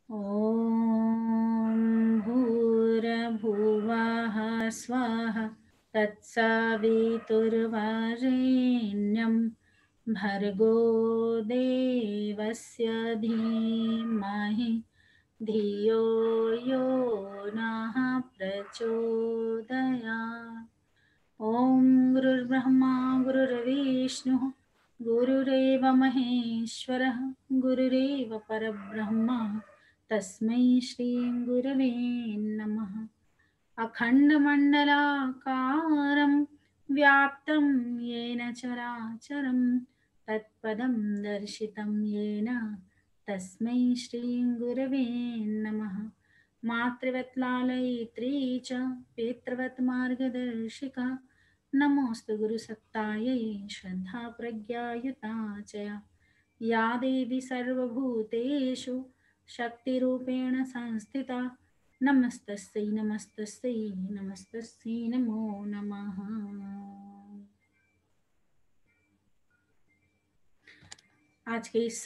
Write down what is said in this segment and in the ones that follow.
ॐ भूर्भुवः स्वः तत्सवितुर्वरेण्यं भर्गो देवस्य धीमहि धियो यो नः प्रचोदयात्। ॐ गुरुर्ब्रह्मा गुरुर्विष्णुः गुरुरेव महेश्वरः गुरुरेव परब्रह्म तस्मै श्री गुरवे नमः। अखण्डमण्डलाकारं व्याप्तं येन चराचरं तत्पदं दर्शितं येन तस्मै श्री गुरवे नमः। मातृवत् लालयित्री च पितृवत् मार्गदर्शिका नमोऽस्तु गुरुसत्तायै श्रद्धा प्रज्ञायुता च या देवी सर्वभूतेषु शक्तिरूपेण संस्थिता नमस्तस्यै नमस्तस्यै नमस्तस्यै नमो नमः। आज के इस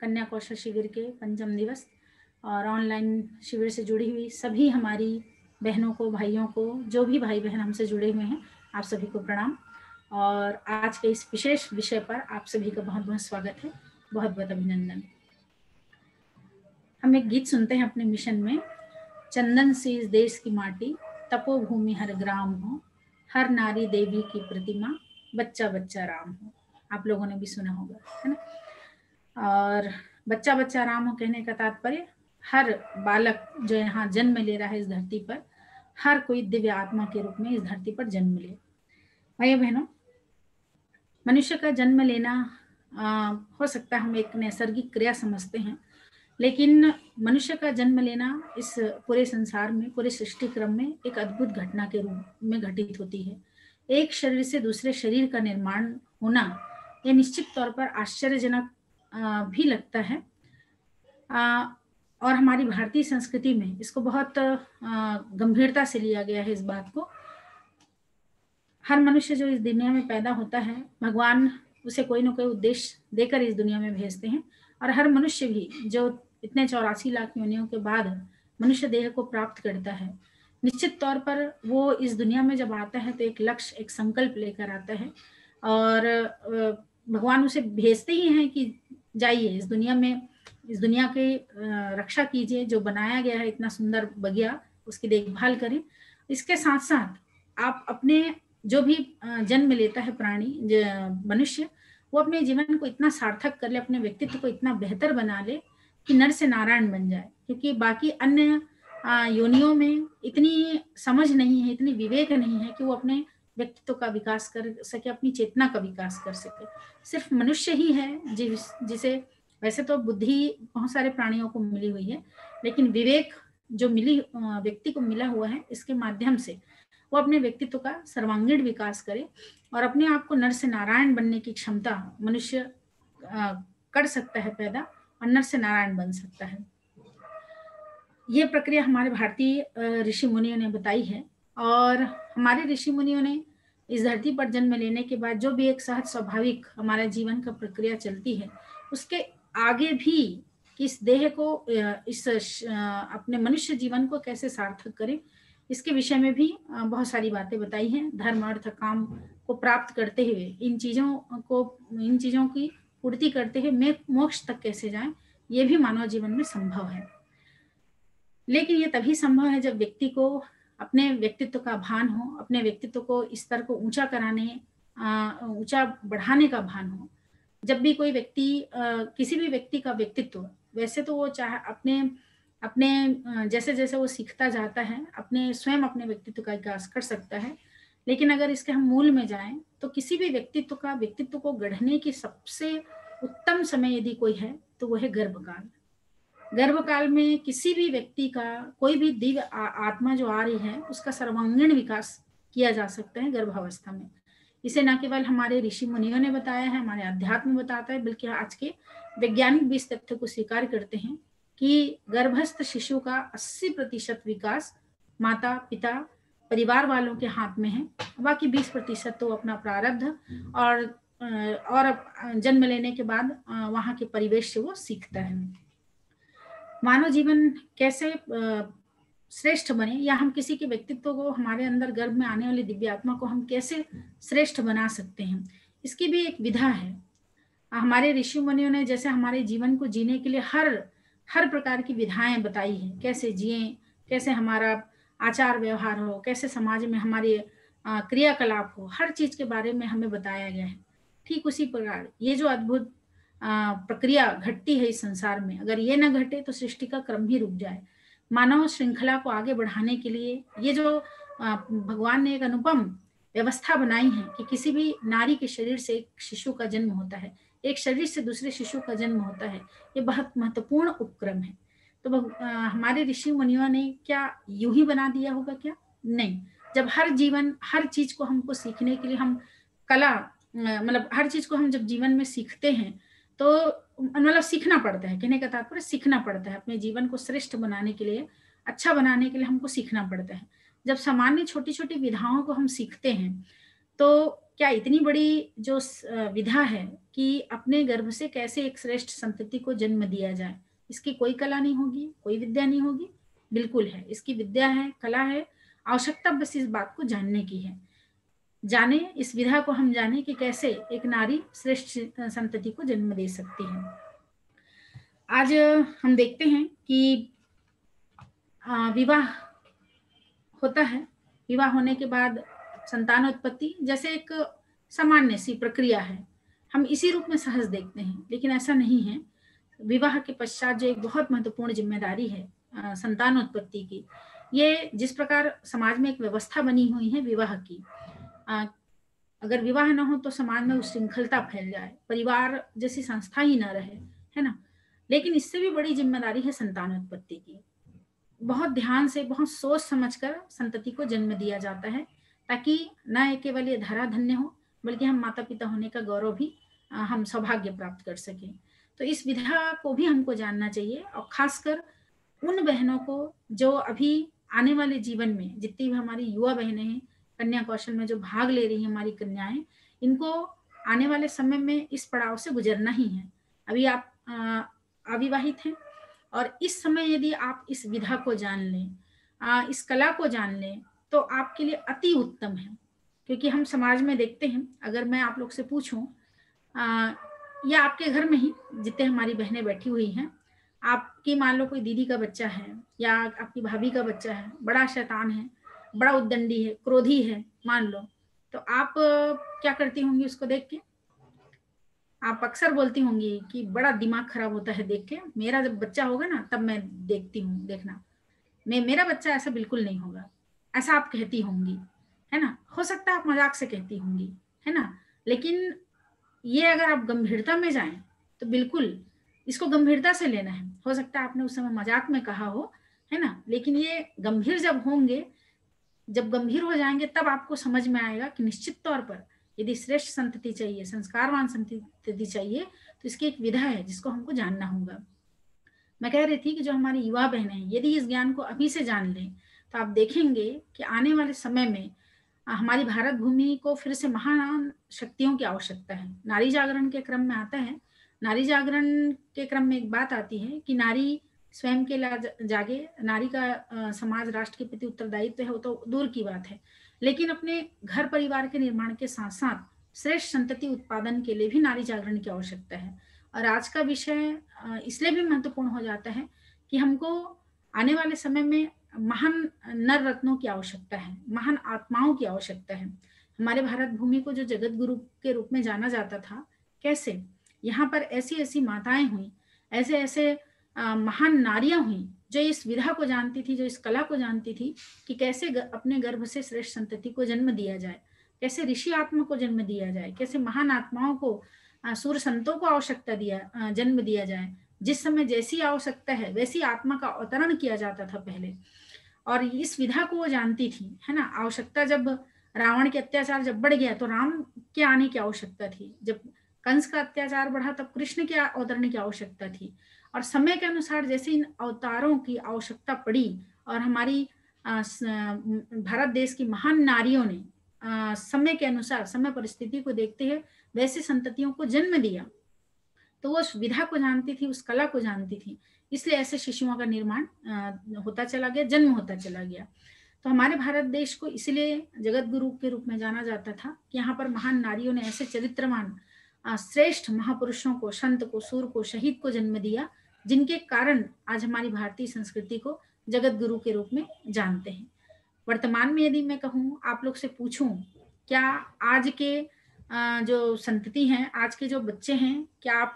कन्या कौशल शिविर के पंचम दिवस और ऑनलाइन शिविर से जुड़ी हुई सभी हमारी बहनों को, भाइयों को, जो भी भाई बहन हमसे जुड़े हुए हैं, आप सभी को प्रणाम। और आज के इस विशेष विषय पर आप सभी का बहुत बहुत स्वागत है, बहुत बहुत अभिनंदन। हम एक गीत सुनते हैं अपने मिशन में। चंदन से इस देश की माटी, तपोभूमि हर ग्राम हो, हर नारी देवी की प्रतिमा, बच्चा बच्चा राम हो। आप लोगों ने भी सुना होगा, है ना। और बच्चा बच्चा राम हो कहने का तात्पर्य हर बालक जो यहाँ जन्म ले रहा है इस धरती पर, हर कोई दिव्य आत्मा के रूप में इस धरती पर जन्म ले। भाइयों बहनों, मनुष्य का जन्म लेना हो सकता है हम एक नैसर्गिक क्रिया समझते हैं, लेकिन मनुष्य का जन्म लेना इस पूरे संसार में, पूरे सृष्टि क्रम में एक अद्भुत घटना के रूप में घटित होती है। एक शरीर से दूसरे शरीर का निर्माण होना यह निश्चित तौर पर आश्चर्यजनक भी लगता है, और हमारी भारतीय संस्कृति में इसको बहुत गंभीरता से लिया गया है। इस बात को हर मनुष्य जो इस दुनिया में पैदा होता है, भगवान उसे कोई ना कोई उद्देश्य देकर इस दुनिया में भेजते हैं, और हर मनुष्य भी जो इतने 84 लाख योनियों के बाद मनुष्य देह को प्राप्त करता है, निश्चित तौर पर वो इस दुनिया में जब आता है तो एक लक्ष्य, एक संकल्प लेकर आता है। और भगवान उसे भेजते ही हैं कि जाइए इस दुनिया में, इस दुनिया की रक्षा कीजिए, जो बनाया गया है इतना सुंदर बगिया, उसकी देखभाल करें। इसके साथ साथ आप अपने जो भी जन्म लेता है प्राणी मनुष्य, वो अपने जीवन को इतना सार्थक कर ले, अपने व्यक्तित्व को इतना बेहतर बना ले कि नर से नारायण बन जाए। क्योंकि बाकी अन्य योनियों में इतनी समझ नहीं है, इतनी विवेक नहीं है कि वो अपने व्यक्तित्व का विकास कर सके, अपनी चेतना का विकास कर सके। सिर्फ मनुष्य ही है जिसे, वैसे तो बुद्धि बहुत सारे प्राणियों को मिली हुई है, लेकिन विवेक जो व्यक्ति को मिला हुआ है, इसके माध्यम से वो अपने व्यक्तित्व का सर्वांगीण विकास करे और अपने आप को नर से नारायण बनने की क्षमता मनुष्य कर सकता है पैदा, और नर से नारायण बन सकता है। ये प्रक्रिया हमारे भारतीय ऋषि मुनियों ने बताई है, और हमारे ऋषि मुनियों ने इस धरती पर जन्म लेने के बाद जो भी एक सहज स्वाभाविक हमारा जीवन का प्रक्रिया चलती है, उसके आगे भी इस देह को, अपने मनुष्य जीवन को कैसे सार्थक करें, इसके विषय में भी बहुत सारी बातें बताई हैं। धर्म अर्थ काम को प्राप्त करते हुए, इन चीजों की पूर्ति करते हुए मोक्ष तक कैसे जाएं, ये भी मानव जीवन में संभव है। लेकिन ये तभी संभव है जब व्यक्ति को अपने व्यक्तित्व का भान हो, अपने व्यक्तित्व को स्तर को ऊंचा ऊंचा बढ़ाने का भान हो। जब भी कोई व्यक्ति, किसी भी व्यक्ति का व्यक्तित्व, वैसे तो वो चाहे अपने जैसे जैसे वो सीखता जाता है, अपने व्यक्तित्व का विकास कर सकता है। लेकिन अगर इसके हम मूल में जाएं तो किसी भी व्यक्तित्व को गढ़ने की सबसे उत्तम समय यदि कोई है तो वो है गर्भकाल। गर्भकाल में किसी भी व्यक्ति का, कोई भी दिव्य आत्मा जो आ रही है, उसका सर्वांगीण विकास किया जा सकता है गर्भावस्था में। इसे न केवल हमारे ऋषि मुनियों ने बताया है, हमारे अध्यात्म बताता है, बल्कि आज के वैज्ञानिक भी इस तथ्य को स्वीकार करते हैं कि गर्भस्थ शिशु का 80% विकास माता पिता परिवार वालों के हाथ में है। बाकी 20% तो अपना प्रारब्ध और जन्म लेने के बाद वहां के परिवेश से वो सीखता है। मानव जीवन कैसे श्रेष्ठ बने, या हम किसी के व्यक्तित्व को, हमारे अंदर गर्भ में आने वाली दिव्य आत्मा को हम कैसे श्रेष्ठ बना सकते हैं, इसकी भी एक विधा है। हमारे ऋषि मुनियों ने जैसे हमारे जीवन को जीने के लिए हर प्रकार की विधाएं बताई हैं, कैसे जिए, कैसे हमारा आचार व्यवहार हो, कैसे समाज में हमारे क्रियाकलाप हो, हर चीज के बारे में हमें बताया गया है। ठीक उसी प्रकार ये जो अद्भुत प्रक्रिया घटती है इस संसार में, अगर ये न घटे तो सृष्टि का क्रम ही रुक जाए। मानव श्रृंखला को आगे बढ़ाने के लिए ये जो भगवान ने एक अनुपम व्यवस्था बनाई है कि किसी भी नारी के शरीर से एक शिशु का जन्म होता है, एक शरीर से दूसरे शिशु का जन्म होता है, ये बहुत महत्वपूर्ण उपक्रम है। तो हमारे ऋषि मुनियों ने क्या यूं ही बना दिया होगा क्या? नहीं। जब हर चीज को हमको सीखने के लिए हम कला, मतलब हर चीज को हम जब जीवन में सीखते हैं तो मतलब सीखना पड़ता है, कहने का तात्पर्य सीखना पड़ता है। अपने जीवन को श्रेष्ठ बनाने के लिए, अच्छा बनाने के लिए हमको सीखना पड़ता है। जब सामान्य छोटी छोटी विधाओं को हम सीखते हैं तो क्या इतनी बड़ी जो विधा है कि अपने गर्भ से कैसे एक श्रेष्ठ संतति को जन्म दिया जाए, इसकी कोई कला नहीं होगी, कोई विद्या नहीं होगी? बिल्कुल है, इसकी विद्या है, कला है। आवश्यकता बस इस बात को जानने की है। जाने इस विधा को, हम जाने कि कैसे एक नारी श्रेष्ठ संतति को जन्म दे सकती है। आज हम देखते हैं कि विवाह होता है, विवाह होने के बाद संतानोत्पत्ति जैसे एक सामान्य सी प्रक्रिया है, हम इसी रूप में सहज देखते हैं, लेकिन ऐसा नहीं है। विवाह के पश्चात जो एक बहुत महत्वपूर्ण जिम्मेदारी है संतानोत्पत्ति की, ये जिस प्रकार समाज में एक व्यवस्था बनी हुई है विवाह की, अगर विवाह न हो तो समाज में उच्छृंखलता फैल जाए, परिवार जैसी संस्था ही न रहे, है ना। लेकिन इससे भी बड़ी जिम्मेदारी है संतानोत्पत्ति की। बहुत ध्यान से, बहुत सोच समझकर संतति को जन्म दिया जाता है, ताकि न केवल ये धरा धन्य हो, बल्कि हम माता पिता होने का गौरव भी, हम सौभाग्य प्राप्त कर सकें। तो इस विधा को भी हमको जानना चाहिए, और खासकर उन बहनों को जो अभी आने वाले जीवन में, जितनी भी हमारी युवा बहनें हैं, कन्या कौशल में जो भाग ले रही हैं हमारी कन्याएं, इनको आने वाले समय में इस पड़ाव से गुजरना ही है। अभी आप अविवाहित हैं, और इस समय यदि आप इस विधा को जान लें, इस कला को जान लें, तो आपके लिए अति उत्तम है। क्योंकि हम समाज में देखते हैं, अगर मैं आप लोग से पूछूं, या आपके घर में ही जितने हमारी बहनें बैठी हुई हैं, आपकी मान लो कोई दीदी का बच्चा है या आपकी भाभी का बच्चा है, बड़ा शैतान है, बड़ा उद्दंडी है, क्रोधी है मान लो, तो आप क्या करती होंगी उसको देख के? आप अक्सर बोलती होंगी कि बड़ा दिमाग खराब होता है देख के, मेरा जब बच्चा होगा ना तब मैं देखती हूँ, देखना मेरा बच्चा ऐसा बिल्कुल नहीं होगा, ऐसा आप कहती होंगी, है ना। हो सकता है आप मजाक से कहती होंगी, है ना, लेकिन ये अगर आप गंभीरता में जाएं तो बिल्कुल इसको गंभीरता से लेना है। हो सकता है आपने उस समय मजाक में कहा हो, है ना, लेकिन ये गंभीर जब होंगे, जब गंभीर हो जाएंगे, तब आपको समझ में आएगा कि निश्चित तौर पर यदि श्रेष्ठ संतति चाहिए, संस्कारवान संतति चाहिए, तो इसकी एक विधा है जिसको हमको जानना होगा। मैं कह रही थी कि जो हमारी युवा बहनें हैं, यदि इस ज्ञान को अभी से जान लें तो आप देखेंगे कि आने वाले समय में हमारी भारत भूमि को फिर से महान शक्तियों की आवश्यकता है। नारी जागरण के क्रम में आता है, नारी जागरण के क्रम में एक बात आती है कि नारी स्वयं के लिए जागे, नारी का समाज राष्ट्र के प्रति उत्तरदायित्व है, वो तो दूर की बात है, लेकिन अपने घर परिवार के निर्माण के साथ साथ श्रेष्ठ संतति उत्पादन के लिए भी नारी जागरण की आवश्यकता है। और आज का विषय इसलिए भी महत्वपूर्ण हो जाता है कि हमको आने वाले समय में महान नर रत्नों की आवश्यकता है, महान आत्माओं की आवश्यकता है। हमारे भारत भूमि को जो जगत गुरु के रूप में जाना जाता था, कैसे यहाँ पर ऐसी ऐसी माताएं हुई, ऐसे ऐसे महान नारियां हुई जो इस विधा को जानती थी, जो इस कला को जानती थी कि कैसे अपने गर्भ से श्रेष्ठ संतति को जन्म दिया जाए, कैसे ऋषि आत्मा को जन्म दिया जाए, कैसे महान आत्माओं को, सूर्य संतों को आवश्यकता दिया, जन्म दिया जाए। जिस समय जैसी आवश्यकता है वैसी आत्मा का अवतरण किया जाता था पहले, और इस विधा को वो जानती थी, है ना। आवश्यकता जब रावण के अत्याचार जब बढ़ गया तो राम के आने की आवश्यकता थी, जब कंस का अत्याचार बढ़ा तब कृष्ण के अवतरण की आवश्यकता थी। और समय के अनुसार जैसे इन अवतारों की आवश्यकता पड़ी और हमारी भारत देश की महान नारियों ने समय के अनुसार, समय परिस्थिति को देखते हुए वैसे संततियों को जन्म दिया, तो वो उस विधा को जानती थी, उस कला को जानती थी, इसलिए ऐसे शिशुओं का निर्माण होता चला गया, जन्म होता चला गया। तो हमारे भारत देश को इसलिए जगत गुरु के रूप में जाना जाता था कि यहाँ पर महान नारियों ने ऐसे चरित्रवान श्रेष्ठ महापुरुषों को, संत को, सूर को, शहीद को जन्म दिया, जिनके कारण आज हमारी भारतीय संस्कृति को जगत गुरु के रूप में जानते हैं। वर्तमान में यदि मैं कहूँ, आप लोग से पूछूं, क्या आज के जो संतति हैं, आज के जो बच्चे हैं, क्या आप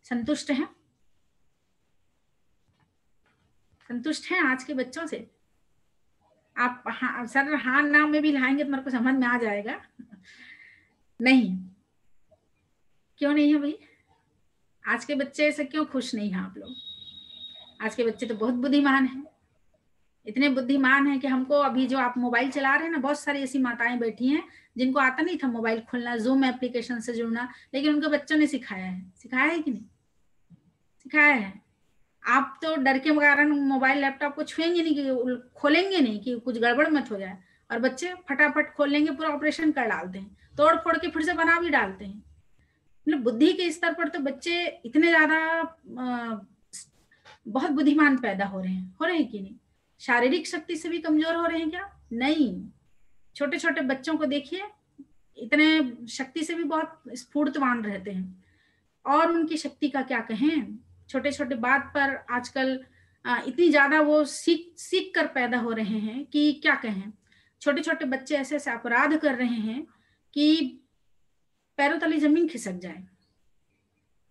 संतुष्ट हैं? संतुष्ट हैं आज के बच्चों से? आप हाँ सर हाँ ना में भी लाएंगे तो मेरे को समझ में आ जाएगा। नहीं, क्यों नहीं है भाई? आज के बच्चे से क्यों खुश नहीं हैं आप लोग? आज के बच्चे तो बहुत बुद्धिमान हैं, इतने बुद्धिमान हैं कि हमको अभी जो आप मोबाइल चला रहे हैं ना, बहुत सारी ऐसी माताएं बैठी हैं जिनको आता नहीं था मोबाइल खोलना, जूम एप्लीकेशन से जुड़ना, लेकिन उनके बच्चों ने सिखाया है। सिखाया है कि नहीं? सिखाया है। आप तो डर के कारण मोबाइल लैपटॉप को छुएंगे नहीं, कि खोलेंगे नहीं कि कुछ गड़बड़ मत हो जाए, और बच्चे फटाफट खोल लेंगे, पूरा ऑपरेशन कर डालते हैं, तोड़ फोड़ के फिर से बना भी डालते हैं। मतलब बुद्धि के स्तर पर तो बच्चे इतने ज्यादा बहुत बुद्धिमान पैदा हो रहे हैं कि नहीं? शारीरिक शक्ति से भी कमजोर हो रहे हैं क्या? नहीं, छोटे छोटे बच्चों को देखिए, इतने शक्ति से भी बहुत स्फूर्तवान रहते हैं। और उनकी शक्ति का क्या कहें, छोटे छोटे बात पर आजकल इतनी ज्यादा वो सीख कर पैदा हो रहे हैं कि क्या कहें। छोटे छोटे बच्चे ऐसे ऐसे अपराध कर रहे हैं कि पैरों तले जमीन खिसक जाए।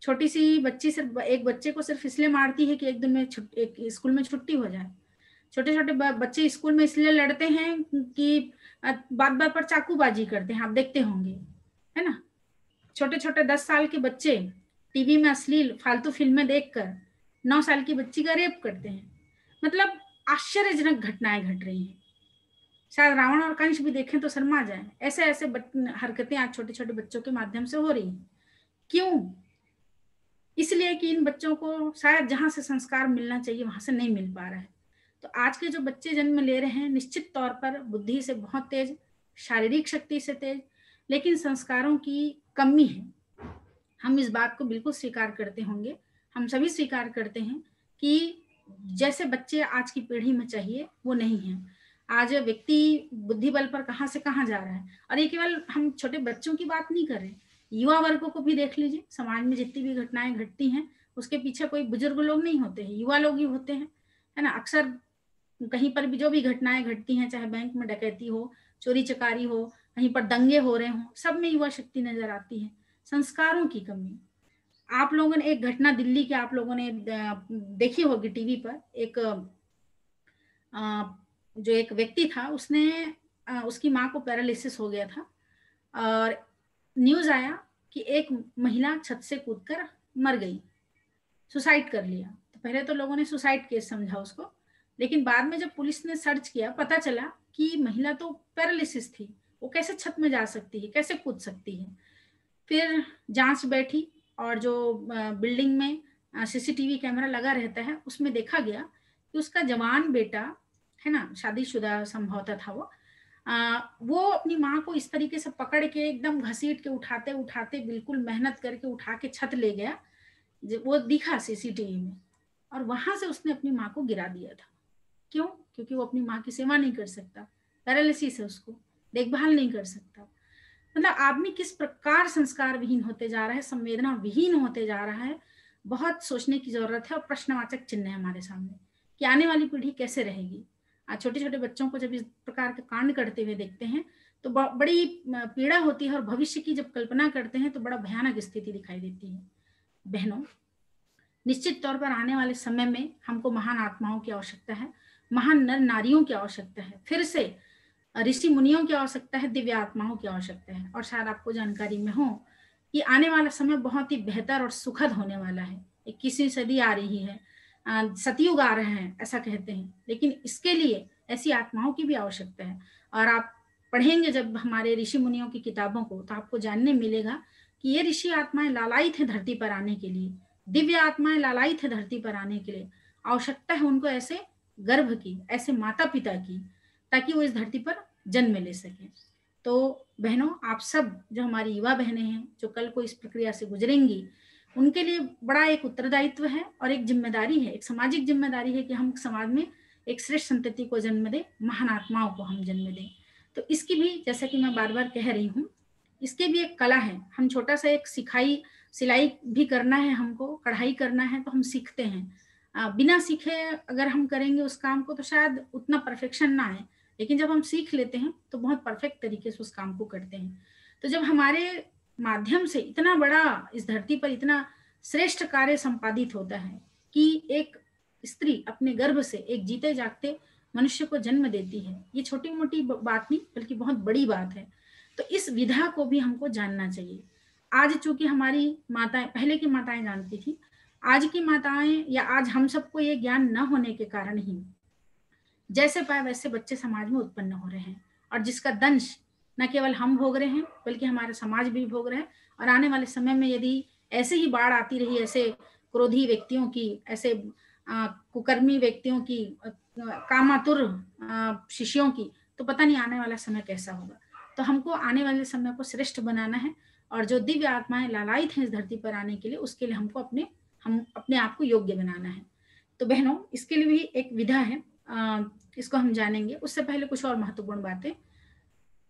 छोटी सी बच्ची सिर्फ एक बच्चे को सिर्फ इसलिए मारती है कि एक दिन में एक स्कूल में छुट्टी हो जाए। छोटे छोटे बच्चे स्कूल में इसलिए लड़ते हैं कि बात बात पर चाकूबाजी करते हैं, आप देखते होंगे, है ना? छोटे छोटे 10 साल के बच्चे टीवी में अश्लील फालतू फिल्में देखकर 9 साल की बच्ची का रेप करते हैं। मतलब आश्चर्यजनक घटनाएं घट रही हैं। शायद रावण और कंस भी देखें तो शर्मा जाए, ऐसे ऐसे हरकतें आज छोटे छोटे बच्चों के माध्यम से हो रही हैं। क्यों? इसलिए कि इन बच्चों को शायद जहां से संस्कार मिलना चाहिए वहां से नहीं मिल पा रहा है। तो आज के जो बच्चे जन्म ले रहे हैं, निश्चित तौर पर बुद्धि से बहुत तेज, शारीरिक शक्ति से तेज, लेकिन संस्कारों की कमी है। हम इस बात को बिल्कुल स्वीकार करते होंगे, हम सभी स्वीकार करते हैं कि जैसे बच्चे आज की पीढ़ी में चाहिए वो नहीं है। आज व्यक्ति बुद्धि बल पर कहां से कहां जा रहा है। और ये केवल हम छोटे बच्चों की बात नहीं कर रहे, युवा वर्गों को भी देख लीजिए। समाज में जितनी भी घटनाएं घटती हैं उसके पीछे कोई बुजुर्ग लोग नहीं होते हैं, युवा लोग ही होते हैं, है ना? अक्सर कहीं पर भी जो भी घटनाएं घटती हैं, चाहे बैंक में डकैती हो, चोरी चकारी हो, कहीं पर दंगे हो रहे हो, सब में युवा शक्ति नजर आती है। संस्कारों की कमी। आप लोगों ने एक घटना दिल्ली के आप लोगों ने देखी होगी टीवी पर, एक जो एक व्यक्ति था, उसने उसकी माँ को पैरालिसिस हो गया था और न्यूज आया कि एक महिला छत से कूदकर मर गई, सुसाइड कर लिया। तो पहले तो लोगों ने सुसाइड केस समझा उसको, लेकिन बाद में जब पुलिस ने सर्च किया पता चला कि महिला तो पैरालिसिस थी, वो कैसे छत में जा सकती है, कैसे कूद सकती है। फिर जांच बैठी और जो बिल्डिंग में सीसीटीवी कैमरा लगा रहता है उसमें देखा गया कि उसका जवान बेटा है ना, शादीशुदा संभवतः था वो अपनी माँ को इस तरीके से पकड़ के एकदम घसीट के उठाते उठाते बिल्कुल मेहनत करके उठा के छत ले गया, वो दिखा सीसीटीवी में, और वहां से उसने अपनी माँ को गिरा दिया था। क्यों? क्योंकि वो अपनी माँ की सेवा नहीं कर सकता, पैरालिसिस है, उसको देखभाल नहीं कर सकता। मतलब आदमी किस प्रकार संस्कार विहीन होते जा रहा है, संवेदना विहीन होते जा रहा है। बहुत सोचने की जरूरत है और प्रश्नवाचक चिन्ह है हमारे सामने कि आने वाली पीढ़ी कैसे रहेगी। आज छोटे छोटे बच्चों को जब इस प्रकार के कांड करते हुए देखते हैं तो बड़ी पीड़ा होती है, और भविष्य की जब कल्पना करते हैं तो बड़ा भयानक स्थिति दिखाई देती है। बहनों, निश्चित तौर पर आने वाले समय में हमको महान आत्माओं की आवश्यकता है, महान नर नारियों की आवश्यकता है, फिर से ऋषि मुनियों की आवश्यकता है, दिव्य आत्माओं की आवश्यकता है। और शायद आपको जानकारी में हो कि आने वाला समय बहुत ही बेहतर और सुखद होने वाला है। 21वीं सदी आ रही है, सतयुग आ रहे हैं ऐसा कहते हैं, लेकिन इसके लिए ऐसी आत्माओं की भी आवश्यकता है। और आप पढ़ेंगे जब हमारे ऋषि मुनियों की किताबों को तो आपको जानने मिलेगा कि ये ऋषि आत्माएं लालायित हैं धरती पर आने के लिए, दिव्य आत्माएं लालायित है धरती पर आने के लिए। आवश्यकता है उनको ऐसे गर्भ की, ऐसे माता पिता की, ताकि वो इस धरती पर जन्म ले सके। तो बहनों, आप सब जो हमारी युवा बहनें हैं जो कल को इस प्रक्रिया से गुजरेंगी, उनके लिए बड़ा एक उत्तरदायित्व है और एक जिम्मेदारी है, एक सामाजिक जिम्मेदारी है कि हम समाज में एक श्रेष्ठ संतति को जन्म दें, महान आत्माओं को हम जन्म दें। तो इसकी भी, जैसा कि मैं बार बार कह रही हूँ, इसकी भी एक कला है। हम छोटा सा एक सिलाई भी करना है, हमको कढ़ाई करना है तो हम सीखते हैं। बिना सीखे अगर हम करेंगे उस काम को तो शायद उतना परफेक्शन ना आए, लेकिन जब हम सीख लेते हैं तो बहुत परफेक्ट तरीके से उस काम को करते हैं। तो जब हमारे माध्यम से इतना बड़ा इस धरती पर इतना श्रेष्ठ कार्य संपादित होता है कि एक स्त्री अपने गर्भ से एक जीते जागते मनुष्य को जन्म देती है, ये छोटी मोटी बात नहीं बल्कि बहुत बड़ी बात है। तो इस विधा को भी हमको जानना चाहिए। आज चूंकि हमारी माताएं, पहले की माताएं जानती थी, आज की माताएं या आज हम सबको ये ज्ञान न होने के कारण ही जैसे पाए वैसे बच्चे समाज में उत्पन्न हो रहे हैं, और जिसका दंश न केवल हम भोग रहे हैं बल्कि हमारा समाज भी भोग रहे हैं। और आने वाले समय में यदि ऐसे ही बाढ़ आती रही, ऐसे क्रोधी व्यक्तियों की, ऐसे कुकर्मी व्यक्तियों की, कामातुर शिष्यों की, तो पता नहीं आने वाला समय कैसा होगा। तो हमको आने वाले समय को श्रेष्ठ बनाना है, और जो दिव्य आत्माएं लालायित हैं इस धरती पर आने के लिए, उसके लिए हमको अपने आप को योग्य बनाना है। तो बहनों, इसके लिए भी एक विधा है, इसको हम जानेंगे। उससे पहले कुछ और महत्वपूर्ण बातें,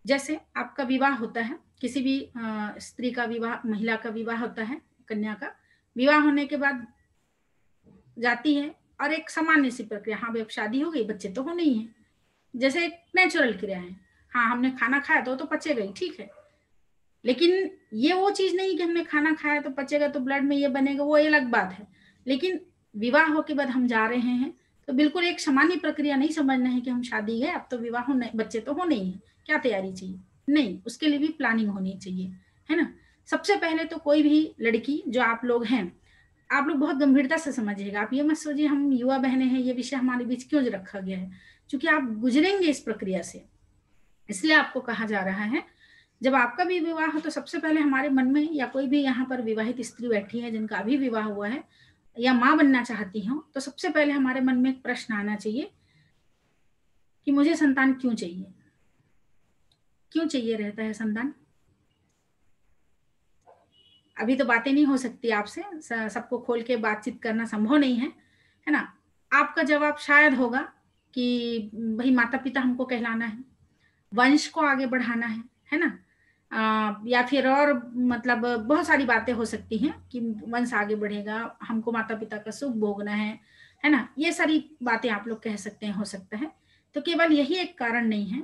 जैसे आपका विवाह होता है, किसी भी स्त्री का विवाह, महिला का विवाह होता है, कन्या का विवाह होने के बाद जाती है, और एक सामान्य सी प्रक्रिया, हाँ भाई अब शादी हो गई, बच्चे तो होने ही है, जैसे एक नेचुरल क्रिया है। हाँ, हमने खाना खाया तो पचेगा ही, ठीक है, लेकिन ये वो चीज नहीं कि हमने खाना खाया तो पचेगा, तो ब्लड में ये बनेगा, वो अलग बात है। लेकिन विवाह हो के बाद हम जा रहे हैं, तो बिल्कुल एक सामान्य प्रक्रिया नहीं समझना है कि हम शादी गए अब तो विवाह होने, बच्चे तो होने ही है, क्या तैयारी चाहिए, नहीं, उसके लिए भी प्लानिंग होनी चाहिए, है ना। सबसे पहले तो कोई भी लड़की, जो आप लोग हैं, आप लोग बहुत गंभीरता से समझिएगा। आप ये मत सोचिए हम युवा बहनें हैं, ये विषय हमारे बीच क्यों रखा गया है, क्योंकि आप गुजरेंगे इस प्रक्रिया से, इसलिए आपको कहा जा रहा है। जब आपका भी विवाह हो तो सबसे पहले हमारे मन में, या कोई भी यहाँ पर विवाहित स्त्री बैठी है जिनका अभी विवाह हुआ है या माँ बनना चाहती हो, तो सबसे पहले हमारे मन में एक प्रश्न आना चाहिए कि मुझे संतान क्यों चाहिए, क्यों चाहिए रहता है संतान। अभी तो बातें नहीं हो सकती आपसे, सबको खोल के बातचीत करना संभव नहीं है ना। आपका जवाब शायद होगा कि भाई माता पिता हमको कहलाना है, वंश को आगे बढ़ाना है ना। या फिर और मतलब बहुत सारी बातें हो सकती हैं कि वंश आगे बढ़ेगा, हमको माता पिता का सुख भोगना है ना। ये सारी बातें आप लोग कह सकते हैं, हो सकता है। तो केवल यही एक कारण नहीं है,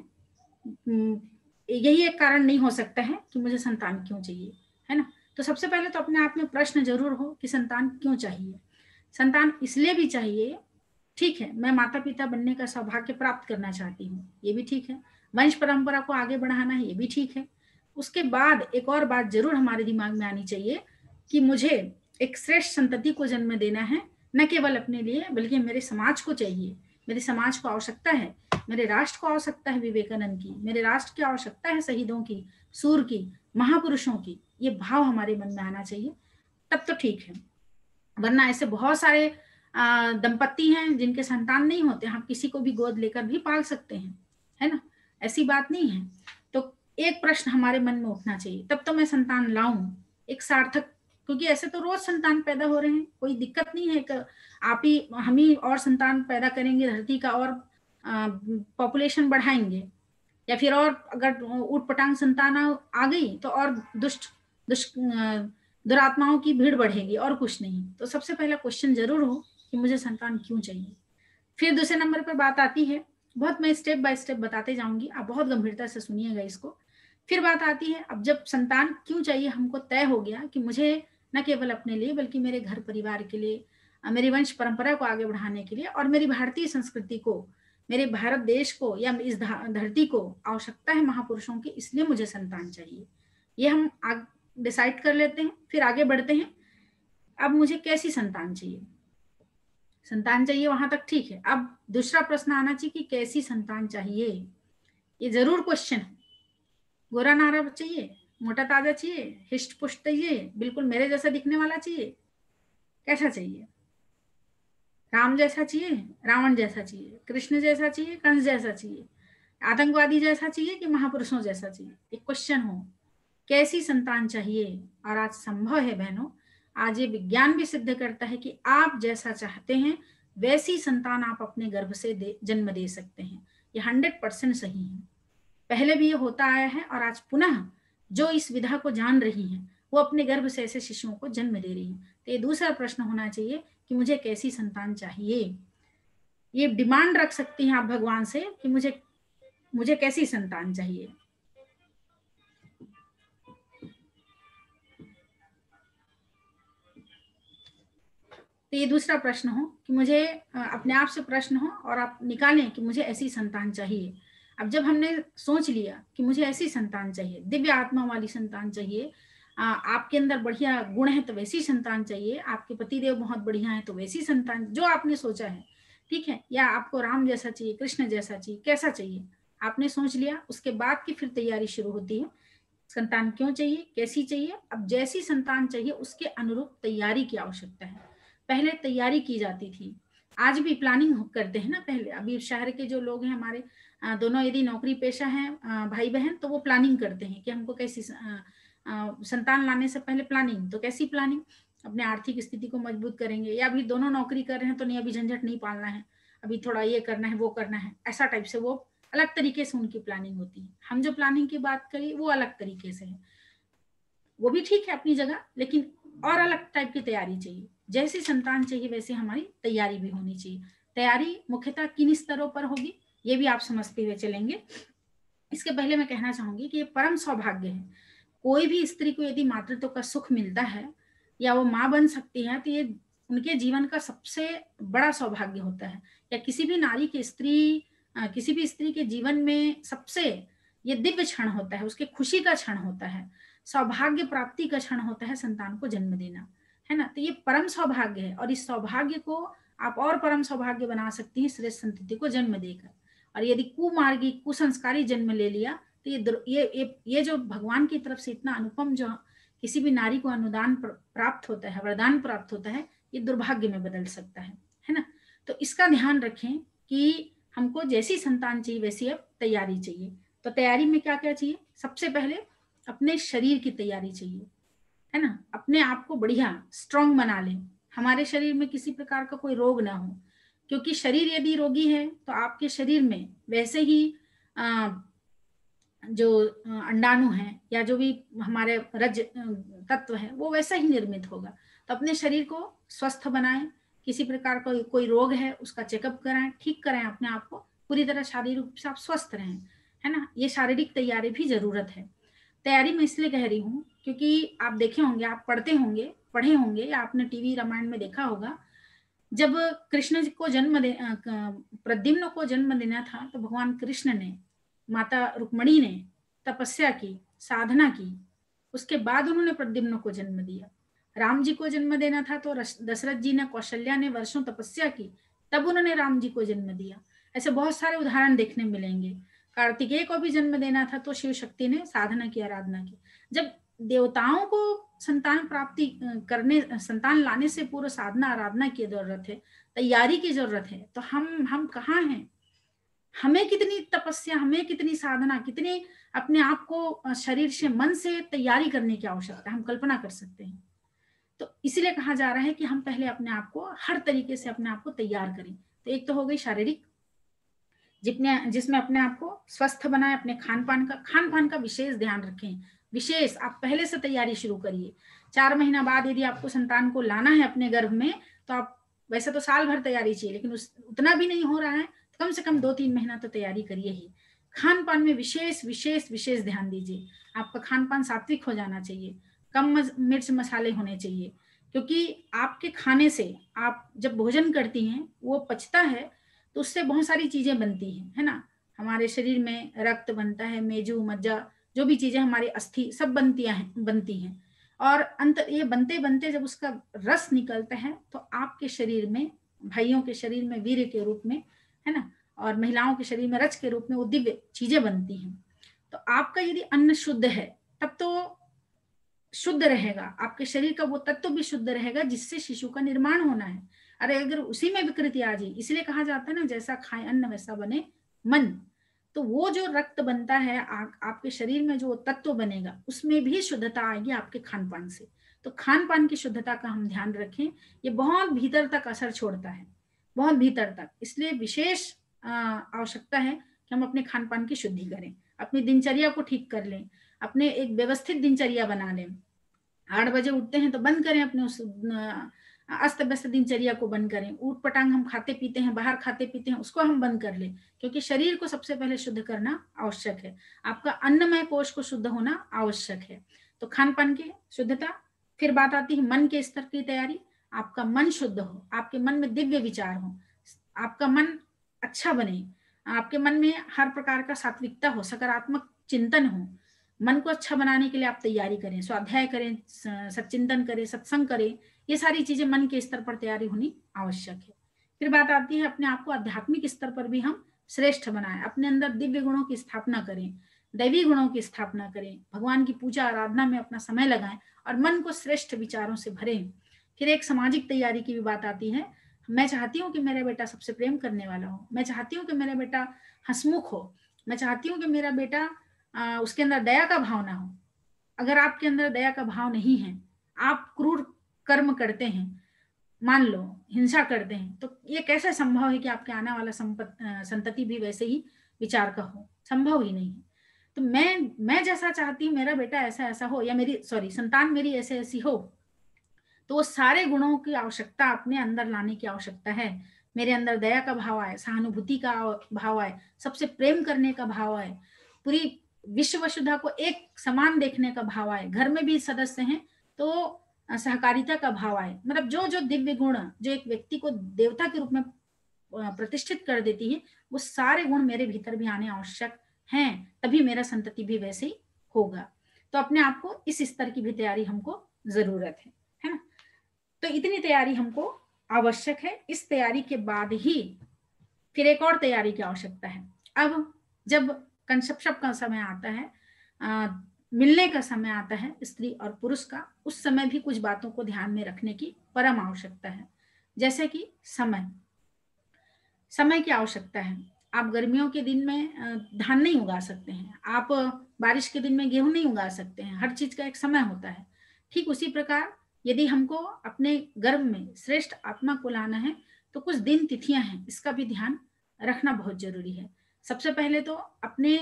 यही एक कारण नहीं हो सकता है कि मुझे संतान क्यों चाहिए, है ना। तो सबसे पहले तो अपने आप में प्रश्न जरूर हो कि संतान क्यों चाहिए। संतान इसलिए भी चाहिए, ठीक है, मैं माता पिता बनने का सौभाग्य प्राप्त करना चाहती हूँ, ये भी ठीक है, वंश परंपरा को आगे बढ़ाना है, ये भी ठीक है। उसके बाद एक और बात जरूर हमारे दिमाग में आनी चाहिए कि मुझे एक श्रेष्ठ संतति को जन्म देना है, न केवल अपने लिए बल्कि मेरे समाज को चाहिए, मेरे समाज को आवश्यकता है, मेरे राष्ट्र को आवश्यकता है विवेकानंद की, मेरे राष्ट्र की आवश्यकता है शहीदों की, सूर की, महापुरुषों की। ये भाव हमारे मन में आना चाहिए, तब तो ठीक है। वरना ऐसे बहुत सारे दंपत्ति हैं जिनके संतान नहीं होते, हम किसी को भी गोद लेकर भी पाल सकते हैं, है ना, ऐसी बात नहीं है। तो एक प्रश्न हमारे मन में उठना चाहिए, तब तो मैं संतान लाऊं एक सार्थक, क्योंकि ऐसे तो रोज संतान पैदा हो रहे हैं, कोई दिक्कत नहीं है कि आप ही हम ही और संतान पैदा करेंगे, धरती का और पॉपुलेशन बढ़ाएंगे, या फिर और अगर ऊट पटांग संतान आ गई तो और दुष्ट दुष्ट दुरात्माओं की भीड़ बढ़ेगी, और कुछ नहीं। तो सबसे पहला क्वेश्चन जरूर हो कि मुझे संतान क्यों चाहिए। फिर दूसरे नंबर पर बात आती है, बहुत मैं स्टेप बाय स्टेप बताते जाऊंगी, आप बहुत गंभीरता से सुनिएगा इसको। फिर बात आती है, अब जब संतान क्यों चाहिए हमको तय हो गया कि मुझे न केवल अपने लिए बल्कि मेरे घर परिवार के लिए, मेरी वंश परंपरा को आगे बढ़ाने के लिए, और मेरी भारतीय संस्कृति को, मेरे भारत देश को या इस धरती को आवश्यकता है महापुरुषों की, इसलिए मुझे संतान चाहिए। ये हम डिसाइड कर लेते हैं, फिर आगे बढ़ते हैं। अब मुझे कैसी संतान चाहिए, संतान चाहिए वहां तक ठीक है। अब दूसरा प्रश्न आना चाहिए कि कैसी संतान चाहिए। ये जरूर क्वेश्चन है, गोरा नारा चाहिए, मोटा ताजा चाहिए, हिष्ट पुष्ट चाहिए, बिल्कुल मेरे जैसा दिखने वाला चाहिए, कैसा चाहिए, राम जैसा चाहिए, रावण जैसा चाहिए, कृष्ण जैसा चाहिए, कंस जैसा चाहिए, आतंकवादी जैसा चाहिए कि महापुरुषों जैसा चाहिए। एक क्वेश्चन हो, कैसी संतान चाहिए। और आज संभव है बहनों, आज ये विज्ञान भी सिद्ध करता है कि आप जैसा चाहते हैं वैसी संतान आप अपने गर्भ से जन्म दे सकते हैं। ये 100% सही है। पहले भी ये होता आया है और आज पुनः जो इस विधा को जान रही हैं वो अपने गर्भ से ऐसे शिशुओं को जन्म दे रही है। तो ये दूसरा प्रश्न होना चाहिए कि मुझे कैसी संतान चाहिए। ये डिमांड रख सकती हैं आप भगवान से कि मुझे कैसी संतान चाहिए। तो ये दूसरा प्रश्न हो कि मुझे अपने आप से प्रश्न हो और आप निकालें कि मुझे ऐसी संतान चाहिए। अब जब हमने सोच लिया कि मुझे ऐसी संतान चाहिए, दिव्य आत्मा वाली संतान चाहिए, आपके अंदर बढ़िया गुण है तो वैसी संतान चाहिए, आपके पतिदेव बहुत बढ़िया है तो वैसी संतान, जो आपने सोचा है, ठीक है, या आपको राम जैसा चाहिए, कृष्ण जैसा चाहिए, कैसा चाहिए, आपने सोच लिया, उसके बाद की फिर तैयारी शुरू होती है। संतान क्यों चाहिए, कैसी चाहिए। अब जैसी संतान चाहिए उसके अनुरूप तैयारी की आवश्यकता है। पहले तैयारी की जाती थी, आज भी प्लानिंग करते हैं ना। पहले अभी शहर के जो लोग हैं हमारे, दोनों यदि नौकरी पेशा हैं भाई बहन, तो वो प्लानिंग करते हैं कि हमको कैसी संतान लाने से पहले प्लानिंग। तो कैसी प्लानिंग, अपने आर्थिक स्थिति को मजबूत करेंगे, या अभी दोनों नौकरी कर रहे हैं तो नहीं अभी झंझट नहीं पालना है, अभी थोड़ा ये करना है वो करना है, ऐसा टाइप से वो अलग तरीके से उनकी प्लानिंग होती है। हम जो प्लानिंग की बात करी वो अलग तरीके से है, वो भी ठीक है अपनी जगह, लेकिन और अलग टाइप की तैयारी चाहिए। जैसी संतान चाहिए वैसी हमारी तैयारी भी होनी चाहिए। तैयारी मुख्यतः किन स्तरों पर होगी ये भी आप समझते हुए चलेंगे। इसके पहले मैं कहना चाहूंगी कि ये परम सौभाग्य है। कोई भी स्त्री को यदि मातृत्व का सुख मिलता है या वो माँ बन सकती है तो ये उनके जीवन का सबसे बड़ा सौभाग्य होता है। या किसी भी नारी के किसी भी स्त्री के जीवन में सबसे ये दिव्य क्षण होता है, उसके खुशी का क्षण होता है, सौभाग्य प्राप्ति का क्षण होता है संतान को जन्म देना, है ना। तो ये परम सौभाग्य है और इस सौभाग्य को आप और परम सौभाग्य बना सकती हैं श्रेष्ठ संतति को जन्म देकर। और यदि कुमार्गी कुसंस्कारी जन्म ले लिया तो ये जो भगवान की तरफ से इतना अनुपम जो किसी भी नारी को अनुदान प्राप्त होता है, वरदान प्राप्त होता है, ये दुर्भाग्य में बदल सकता है ना। तो इसका ध्यान रखें कि हमको जैसी संतान चाहिए वैसी अब तैयारी चाहिए। तो तैयारी में क्या क्या चाहिए, सबसे पहले अपने शरीर की तैयारी चाहिए, है ना। अपने आप को बढ़िया स्ट्रांग बना लें, हमारे शरीर में किसी प्रकार का कोई रोग ना हो, क्योंकि शरीर यदि रोगी है तो आपके शरीर में वैसे ही जो अंडाणु है या जो भी हमारे रज तत्व है वो वैसा ही निर्मित होगा। तो अपने शरीर को स्वस्थ बनाएं, किसी प्रकार का कोई रोग है उसका चेकअप कराएं, ठीक कराएं अपने आप को, पूरी तरह शारीरिक रूप से आप स्वस्थ रहें, है ना। ये शारीरिक तैयारी भी जरूरत है। तैयारी मैं इसलिए कह रही हूँ क्योंकि आप देखे होंगे, आप पढ़े होंगे या आपने टीवी रामायण में देखा होगा, जब कृष्ण को प्रद्युम्न को जन्म देना था तो भगवान कृष्ण ने, माता रुक्मणी ने तपस्या की, साधना की, उसके बाद उन्होंने प्रद्युम्न को जन्म दिया। राम जी को जन्म देना था तो दशरथ जी ने, कौशल्या ने वर्षों तपस्या की, तब उन्होंने राम जी को जन्म दिया। ऐसे बहुत सारे उदाहरण देखने मिलेंगे। कार्तिकेय को भी जन्म देना था तो शिव शक्ति ने साधना की, आराधना की। जब देवताओं को संतान प्राप्ति करने, संतान लाने से पूर्व साधना आराधना की जरूरत है, तैयारी की जरूरत है, तो हम कहाँ हैं, हमें कितनी तपस्या, हमें कितनी साधना, कितनी अपने आप को शरीर से मन से तैयारी करने की आवश्यकता है, हम कल्पना कर सकते हैं। तो इसीलिए कहा जा रहा है कि हम पहले अपने आप को हर तरीके से अपने आप को तैयार करें। तो एक तो हो गई शारीरिक, जिसमें अपने आप को स्वस्थ बनाए, अपने खान पान का विशेष ध्यान रखें। विशेष आप पहले से तैयारी शुरू करिए। 4 महीना बाद यदि आपको संतान को लाना है अपने गर्भ में तो आप, वैसे तो साल भर तैयारी चाहिए, लेकिन उतना भी नहीं हो रहा है तो कम से कम 2-3 महीना तो तैयारी करिए ही। खान पान में विशेष विशेष विशेष ध्यान दीजिए। आपका खान पान सात्विक हो जाना चाहिए, कम मिर्च मसाले होने चाहिए, क्योंकि आपके खाने से, आप जब भोजन करती हैं वो पचता है तो उससे बहुत सारी चीजें बनती हैं, है ना। हमारे शरीर में रक्त बनता है, मेजू मज्जा, जो भी चीजें हमारी अस्थि सब बनती हैं। और अंत ये बनते बनते जब उसका रस निकलता है तो आपके शरीर में, भाइयों के शरीर में वीर्य के रूप में, है ना, और महिलाओं के शरीर में रज के रूप में वो दिव्य चीजें बनती हैं। तो आपका यदि अन्न शुद्ध है तब तो शुद्ध रहेगा, आपके शरीर का वो तत्व भी शुद्ध रहेगा जिससे शिशु का निर्माण होना है। अरे अगर उसी में विकृति आ जाए, इसलिए कहा जाता है ना, जैसा खाए अन्न वैसा बने मन। तो वो जो रक्त बनता है, आपके शरीर में जो तत्व बनेगा उसमें भी शुद्धता आएगी आपके खान पान से। तो खान पान की शुद्धता का हम ध्यान रखें, ये बहुत भीतर तक असर छोड़ता है, बहुत भीतर तक। इसलिए विशेष आवश्यकता है कि हम अपने खान पान की शुद्धि करें, अपनी दिनचर्या को ठीक कर लें, अपने एक व्यवस्थित दिनचर्या बना लें। 8 बजे उठते हैं तो बंद करें अपने उस अस्त व्यस्त दिनचर्या को बंद करें। ऊट पटांग हम खाते पीते हैं, बाहर खाते पीते हैं, उसको हम बंद कर लें, क्योंकि शरीर को सबसे पहले शुद्ध करना आवश्यक है। आपका अन्नमय कोश को शुद्ध होना आवश्यक है। तो खान पान की शुद्धता। फिर बात आती है मन के स्तर की तैयारी। आपका मन शुद्ध हो, आपके मन में दिव्य विचार हो, आपका मन अच्छा बने, आपके मन में हर प्रकार का सात्विकता हो, सकारात्मक चिंतन हो। मन को अच्छा बनाने के लिए आप तैयारी करें, स्वाध्याय करें, सच्चिंतन करें, सत्संग करें। ये सारी चीजें मन के स्तर पर तैयारी होनी आवश्यक है। फिर बात आती है अपने आप को आध्यात्मिक स्तर पर भी हम श्रेष्ठ बनाएं, अपने अंदर दिव्य गुणों की स्थापना करें, दैवी गुणों की स्थापना करें, भगवान की पूजा आराधना में अपना समय लगाएं और मन को श्रेष्ठ विचारों से भरें। फिर एक सामाजिक तैयारी की भी बात आती है। मैं चाहती हूँ कि मेरा बेटा सबसे प्रेम करने वाला हो, मैं चाहती हूँ कि मेरा बेटा हंसमुख हो, मैं चाहती हूँ कि मेरा बेटा उसके अंदर दया का भाव ना हो। अगर आपके अंदर दया का भाव नहीं है, आप क्रूर कर्म करते हैं, मान लो हिंसा करते हैं, तो ये कैसे संभव है कि आपके आने वाला संतति भी वैसे ही विचार का हो? संभव ही नहीं है। तो मैं जैसा चाहती हूँ मेरा बेटा ऐसा ऐसा हो, या मेरी संतान मेरी ऐसे ऐसी हो, तो वो सारे गुणों की आवश्यकता अपने अंदर लाने की आवश्यकता है। मेरे अंदर दया का भाव आए, सहानुभूति का भाव आए, सबसे प्रेम करने का भाव आए, पूरी विश्व वसुधा को एक समान देखने का भाव आए, घर में भी सदस्य हैं तो सहकारिता का भाव आए। मतलब जो जो दिव्य गुण जो एक व्यक्ति को देवता के रूप में प्रतिष्ठित कर देती है, वो सारे गुण मेरे भीतर भी आने आवश्यक हैं, तभी मेरा संतति भी वैसे ही होगा। तो अपने आप को इस स्तर की भी तैयारी हमको जरूरत है ना। तो इतनी तैयारी हमको आवश्यक है। इस तैयारी के बाद ही फिर एक और तैयारी की आवश्यकता है। अब जब कंसेप्शन का समय आता है, मिलने का समय आता है स्त्री और पुरुष का, उस समय भी कुछ बातों को ध्यान में रखने की परम आवश्यकता है। जैसे कि समय की आवश्यकता है। आप गर्मियों के दिन में धान नहीं उगा सकते हैं, आप बारिश के दिन में गेहूं नहीं उगा सकते हैं, हर चीज का एक समय होता है। ठीक उसी प्रकार यदि हमको अपने गर्भ में श्रेष्ठ आत्मा को लाना है तो कुछ दिन तिथियां हैं, इसका भी ध्यान रखना बहुत जरूरी है। सबसे पहले तो अपने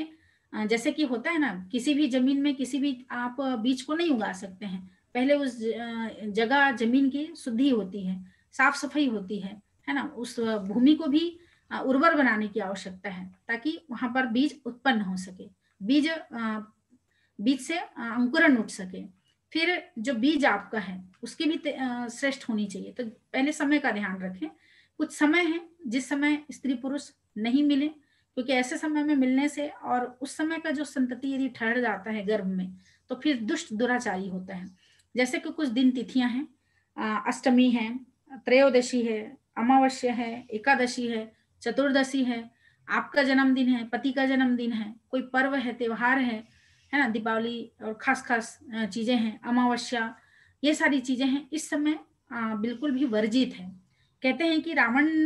जैसे कि होता है ना, किसी भी जमीन में किसी भी आप बीज को नहीं उगा सकते हैं, पहले उस जगह जमीन की शुद्धि होती है, साफ सफाई होती है ना। उस भूमि को भी उर्वर बनाने की आवश्यकता है ताकि वहां पर बीज उत्पन्न हो सके, बीज से अंकुरण उठ सके। फिर जो बीज आपका है उसकी भी श्रेष्ठ होनी चाहिए। तो पहले समय का ध्यान रखें। कुछ समय है जिस समय स्त्री पुरुष नहीं मिले, क्योंकि ऐसे समय में मिलने से और उस समय का जो संतति यदि ठहर जाता है गर्भ में तो फिर दुष्ट दुराचारी होता है। जैसे कि कुछ दिन तिथियां हैं, अष्टमी है, त्रयोदशी है, अमावस्या है, एकादशी है, चतुर्दशी है, आपका जन्मदिन है, पति का जन्मदिन है, कोई पर्व है, त्योहार है ना, दीपावली और खास खास चीजें हैं, अमावस्या, ये सारी चीजें हैं, इस समय बिल्कुल भी वर्जित है। कहते हैं कि रावण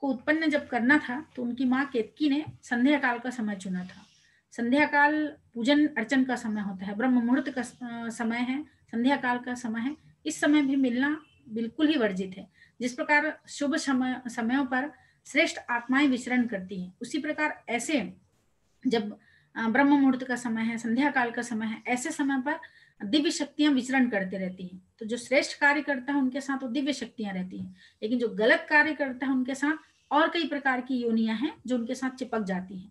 को उत्पन्न जब करना था तो उनकी माँ केतकी ने संध्या काल का समय चुना था। संध्या काल पूजन अर्चन का समय होता है, ब्रह्म मुहूर्त का समय है, संध्या काल का समय है। इस समय भी मिलना बिल्कुल ही वर्जित है। जिस प्रकार शुभ समयों पर श्रेष्ठ आत्माएं विचरण करती हैं, उसी प्रकार ऐसे जब ब्रह्म मुहूर्त का समय है, संध्या काल का समय है, ऐसे समय पर दिव्य शक्तियां विचरण करते रहती हैं। तो जो श्रेष्ठ कार्य करता है उनके साथ वो दिव्य शक्तियां रहती हैं, लेकिन जो गलत कार्य करता है उनके साथ और कई प्रकार की योनियां हैं जो उनके साथ चिपक जाती हैं।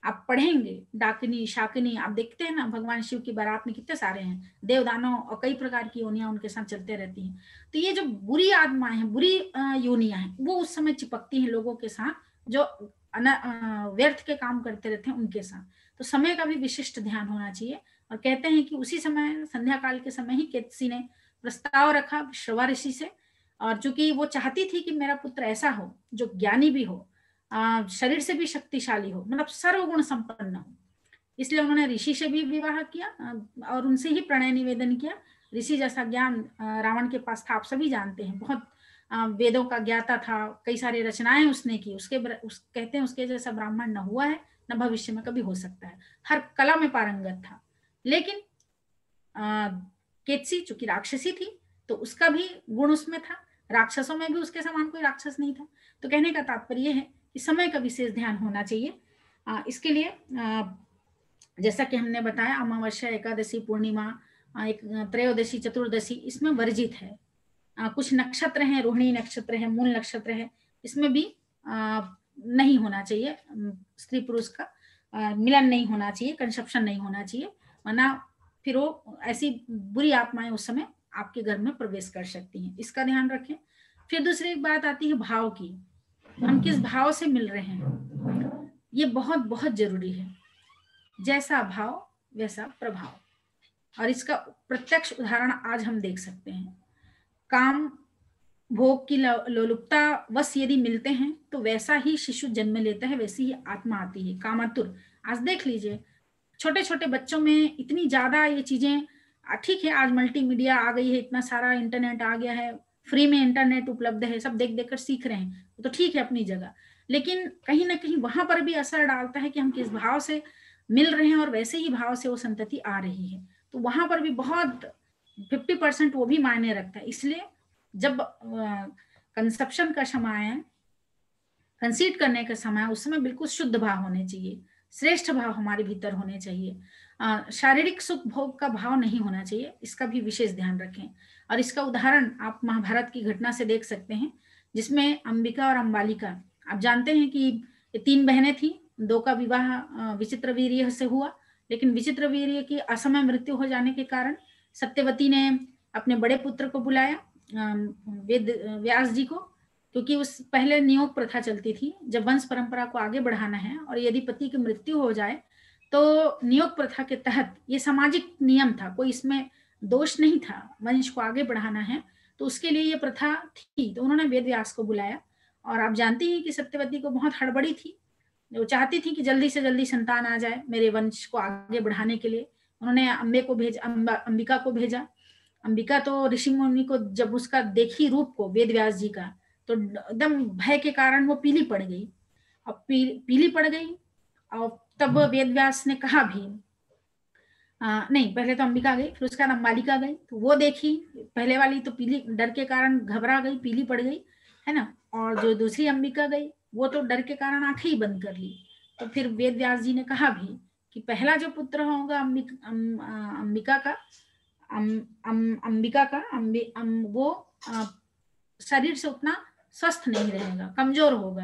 आप पढ़ेंगे डाकिनी शाकिनी, आप देखते हैं ना भगवान शिव की बारात में कितने सारे हैं, देवदानव और कई प्रकार की योनियां उनके साथ चलते रहती हैं। तो ये जो बुरी आत्माएं हैं, बुरी योनियां हैं, वो उस समय चिपकती हैं लोगों के साथ जो व्यर्थ के काम करते रहते हैं उनके साथ। तो समय का भी विशिष्ट ध्यान होना चाहिए। और कहते हैं कि उसी समय संध्या काल के समय ही केतसी ने प्रस्ताव रखा श्रवा ऋषि से, और चूंकि वो चाहती थी कि मेरा पुत्र ऐसा हो जो ज्ञानी भी हो, शरीर से भी शक्तिशाली हो, मतलब सर्वगुण संपन्न हो, इसलिए उन्होंने ऋषि से भी विवाह किया और उनसे ही प्रणय निवेदन किया। ऋषि जैसा ज्ञान रावण के पास था, आप सभी जानते हैं, बहुत वेदों का ज्ञाता था, कई सारी रचनाएं उसने की, कहते हैं उसके जैसा ब्राह्मण न हुआ है न भविष्य में कभी हो सकता है, हर कला में पारंगत था। लेकिन केतसी चूंकि राक्षसी थी तो उसका भी गुण उसमें था, राक्षसों में भी उसके समान कोई राक्षस नहीं था। तो कहने का तात्पर्य है कि समय का विशेष ध्यान होना चाहिए। इसके लिए जैसा कि हमने बताया अमावस्या, एकादशी, पूर्णिमा, एक त्रयोदशी, चतुर्दशी इसमें वर्जित है। कुछ नक्षत्र हैं, रोहिणी नक्षत्र है, मूल नक्षत्र है, इसमें भी नहीं होना चाहिए, स्त्री पुरुष का मिलन नहीं होना चाहिए, कंसेप्शन नहीं होना चाहिए, वरना फिर वो ऐसी बुरी आत्माएं उस समय आपके घर में प्रवेश कर सकती हैं, इसका ध्यान रखें। फिर दूसरी बात आती है भाव की, हम किस भाव से मिल रहे हैं, ये बहुत बहुत जरूरी है। जैसा भाव वैसा प्रभाव, और इसका प्रत्यक्ष उदाहरण आज हम देख सकते हैं। काम भोग की लोलुपता वश यदि मिलते हैं तो वैसा ही शिशु जन्म लेता है, वैसी ही आत्मा आती है, कामातुर। आज देख लीजिए छोटे छोटे बच्चों में इतनी ज्यादा ये चीजें, ठीक है आज मल्टीमीडिया आ गई है, इतना सारा इंटरनेट आ गया है, फ्री में इंटरनेट उपलब्ध है, सब देख देख कर सीख रहे हैं, तो ठीक है अपनी जगह, लेकिन कहीं ना कहीं वहां पर भी असर डालता है कि हम किस भाव से मिल रहे हैं और वैसे ही भाव से वो संतति आ रही है, तो वहां पर भी बहुत 50% वो भी मायने रखता है। इसलिए जब कंसेप्शन का समय है, कंसीड करने का समय, उस समय बिल्कुल शुद्ध भाव होने चाहिए, श्रेष्ठ भाव हमारे भीतर होने चाहिए, शारीरिक सुख भोग का भाव नहीं होना चाहिए, इसका भी विशेष ध्यान रखें। और इसका उदाहरण आप महाभारत की घटना से देख सकते हैं, जिसमें अंबिका और अंबालिका, आप जानते हैं कि ये 3 बहनें थी, 2 का विवाह विचित्रवीर्य से हुआ, लेकिन विचित्रवीर्य की असमय मृत्यु हो जाने के कारण सत्यवती ने अपने बड़े पुत्र को बुलाया, वेद व्यास जी को, क्योंकि उस पहले नियोग प्रथा चलती थी, जब वंश परंपरा को आगे बढ़ाना है और यदि पति की मृत्यु हो जाए तो नियोग प्रथा के तहत, ये सामाजिक नियम था, कोई इसमें दोष नहीं था, वंश को आगे बढ़ाना है तो उसके लिए ये प्रथा थी, तो उन्होंने वेद व्यास को बुलाया। और आप जानती हैं कि सत्यवती को बहुत हड़बड़ी थी, वो चाहती थी कि जल्दी से जल्दी संतान आ जाए मेरे वंश को आगे बढ़ाने के लिए। उन्होंने अम्बे को भेजा, अंबिका को भेजा। अंबिका तो ऋषि मुनि को जब उसका देखी रूप को वेद व्यास जी का, तो एकदम भय के कारण वो पीली पड़ गई। अब पीली पड़ गई और तब वेद व्यास ने कहा भी, नहीं पहले तो अंबिका गई, फिर उसका अंबालिका गई, तो वो देखी पहले वाली तो पीली, डर के कारण घबरा गई, पीली पड़ गई, है ना, और जो दूसरी अंबिका गई वो तो डर के कारण आंखें ही बंद कर ली। तो फिर वेद व्यास जी ने कहा भी कि पहला जो पुत्र होगा अंबिका का, अंबिका का वो शरीर से उतना स्वस्थ नहीं रहेगा, कमजोर होगा,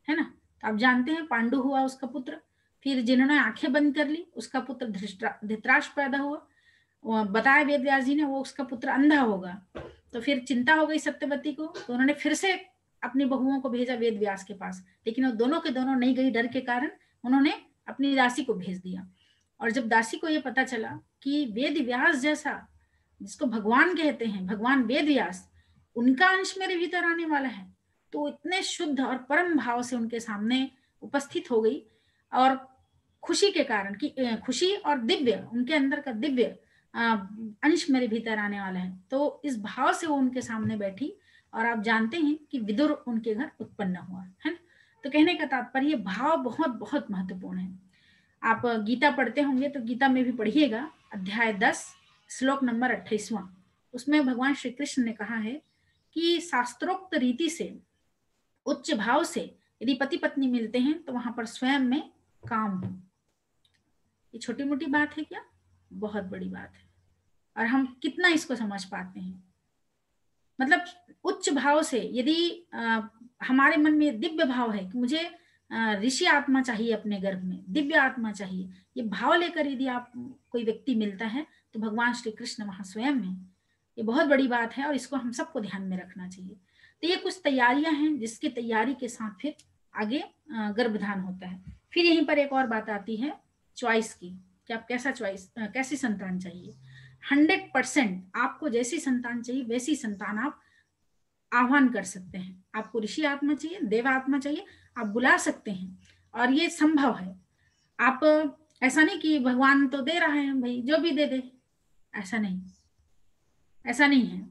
है ना। तो आप जानते हैं पांडु हुआ उसका पुत्र, फिर जिन्होंने आंखें बंद कर ली उसका पुत्र धृतराष्ट्र पैदा हुआ, बताया वेद व्यास जी ने वो उसका पुत्र अंधा होगा। तो फिर चिंता हो गई सत्यवती को, तो उन्होंने फिर से अपनी बहुओं को भेजा वेद व्यास के पास, लेकिन वो दोनों के दोनों नहीं गई, डर के कारण उन्होंने अपनी दासी को भेज दिया। और जब दासी को ये पता चला कि वेद व्यास जैसा, जिसको भगवान कहते हैं, भगवान वेद व्यास, उनका अंश मेरे भीतर आने वाला है, तो इतने शुद्ध और परम भाव से उनके सामने उपस्थित हो गई, और खुशी के कारण कि खुशी और दिव्य, उनके अंदर का दिव्य अंश मेरे भीतर आने वाला है, तो इस भाव से वो उनके सामने बैठी, और आप जानते हैं कि विदुर उनके घर उत्पन्न हुआ है। तो कहने का तात्पर्य भाव बहुत बहुत महत्वपूर्ण है। आप गीता पढ़ते होंगे तो गीता में भी पढ़िएगा, अध्याय 10 श्लोक नंबर 28वां, उसमें भगवान श्री कृष्ण ने कहा है कि शास्त्रोक्त रीति से उच्च भाव से यदि पति पत्नी मिलते हैं तो वहां पर स्वयं में काम हो। ये छोटी मोटी बात है क्या? बहुत बड़ी बात है, और हम कितना इसको समझ पाते हैं। मतलब उच्च भाव से यदि हमारे मन में दिव्य भाव है कि मुझे ऋषि आत्मा चाहिए, अपने गर्भ में दिव्य आत्मा चाहिए, ये भाव लेकर यदि आप कोई व्यक्ति मिलता है तो भगवान श्री कृष्ण वहां स्वयं में, ये बहुत बड़ी बात है और इसको हम सबको ध्यान में रखना चाहिए। तो ये कुछ तैयारियां हैं जिसकी तैयारी के साथ फिर आगे गर्भधान होता है। फिर यहीं पर एक और बात आती है चॉइस की, कि आप कैसा चॉइस, कैसी संतान चाहिए। 100% आपको जैसी संतान चाहिए वैसी संतान आप आह्वान कर सकते हैं। आपको ऋषि आत्मा चाहिए, देव आत्मा चाहिए, आप बुला सकते हैं, और ये संभव है। आप ऐसा नहीं कि भगवान तो दे रहा है भाई जो भी दे दे, ऐसा नहीं, ऐसा नहीं है।